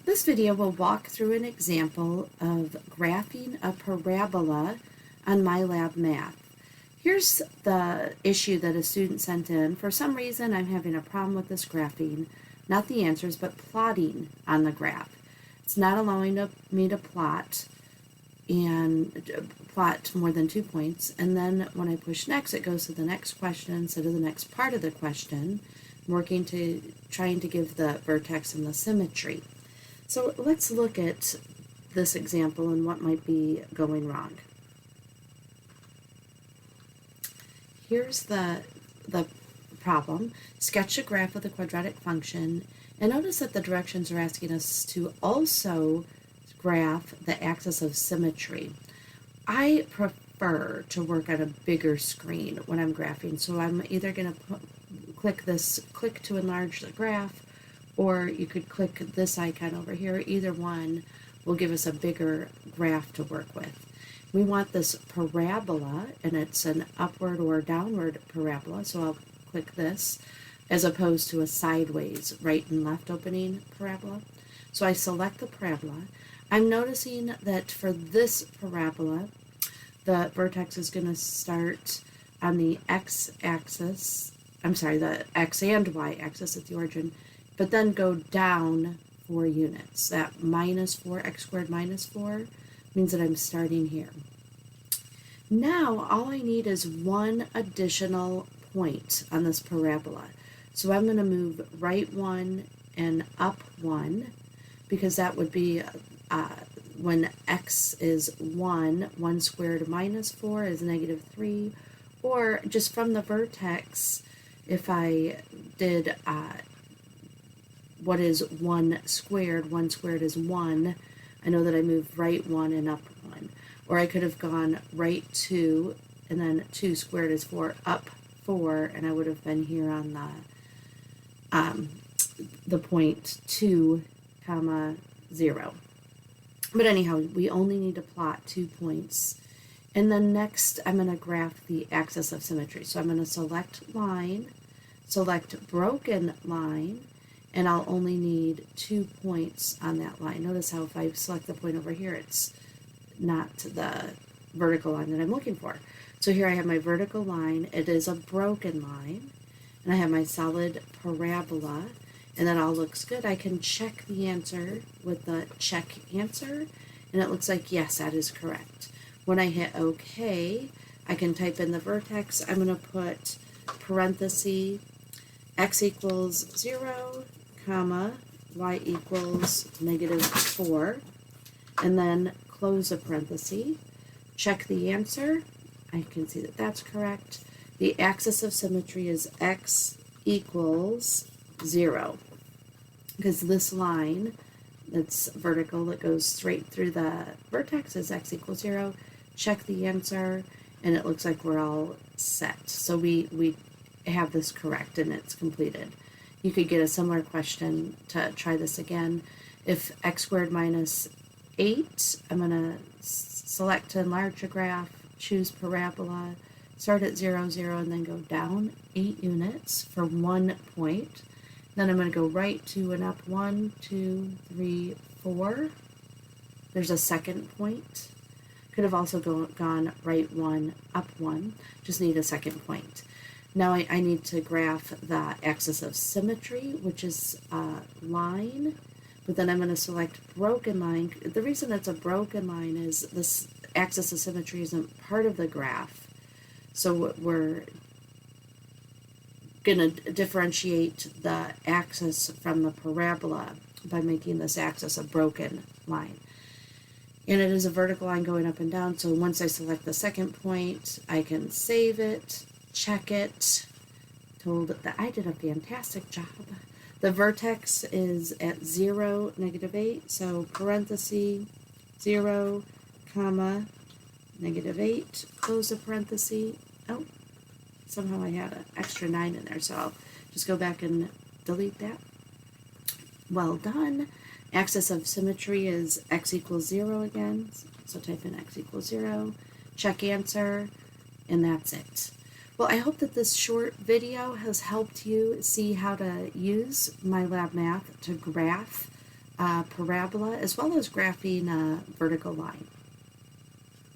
This video will walk through an example of graphing a parabola on MyLab Math. Here's the issue that a student sent in. For some reason, I'm having a problem with this graphing, not the answers, but plotting on the graph. It's not allowing me to plot more than 2 points, and then when I push next, it goes to the next question instead of the next part of the question, trying to give the vertex and the symmetry. So let's look at this example and what might be going wrong. Here's the problem. Sketch a graph with a quadratic function, and notice that the directions are asking us to also graph the axis of symmetry. I prefer to work on a bigger screen when I'm graphing, so I'm either going to click to enlarge the graph, or you could click this icon over here. Either one will give us a bigger graph to work with. We want this parabola, and it's an upward or downward parabola, so I'll click this, as opposed to a sideways right and left opening parabola. So I select the parabola. I'm noticing that for this parabola, the vertex is going to start on the x-axis, the x and y-axis at the origin, but then go down 4 units. That -4, x squared minus 4, means that I'm starting here. Now, all I need is one additional point on this parabola. So I'm going to move right 1 and up 1, because that would be when x is 1, 1 squared minus 4 is -3, or just from the vertex, if I did what is 1 squared is 1, I know that I moved right 1 and up 1. Or I could have gone right 2, and then 2 squared is 4, up 4, and I would have been here on the point 2, 0. But anyhow, we only need to plot 2 points. And then next, I'm going to graph the axis of symmetry. So I'm going to select line, select broken line, and I'll only need 2 points on that line. Notice how if I select the point over here, it's not the vertical line that I'm looking for. So here I have my vertical line. It is a broken line. And I have my solid parabola. And that all looks good. I can check the answer with the check answer. And it looks like, yes, that is correct. When I hit OK, I can type in the vertex. I'm going to put parenthesis x equals 0, comma, y equals -4, and then close a parenthesis. Check the answer. I can see that that's correct. The axis of symmetry is x equals 0, because this line that's vertical that goes straight through the vertex is x equals 0. Check the answer, and it looks like we're all set. So we have this correct, and it's completed. You could get a similar question to try this again. If x squared minus 8, I'm going to select to enlarge a graph, choose parabola, start at 0, 0, and then go down 8 units for 1 point. Then I'm going to go right 2 and up 1, 2, 3, 4. There's a second point. Could have also gone right 1, up 1. Just need a second point. Now I need to graph the axis of symmetry, which is a line, but then I'm going to select broken line. The reason it's a broken line is this axis of symmetry isn't part of the graph. So we're going to differentiate the axis from the parabola by making this axis a broken line. And it is a vertical line going up and down, so once I select the second point, I can save it, check it, told that I did a fantastic job. The vertex is at 0, -8, so parenthesis, 0, comma, -8, close the parenthesis. Oh, somehow I had an extra 9 in there, so I'll just go back and delete that. Well done. Axis of symmetry is x equals 0 again, so type in x equals 0, check answer, and that's it. Well, I hope that this short video has helped you see how to use MyLab Math to graph parabola as well as graphing a vertical line.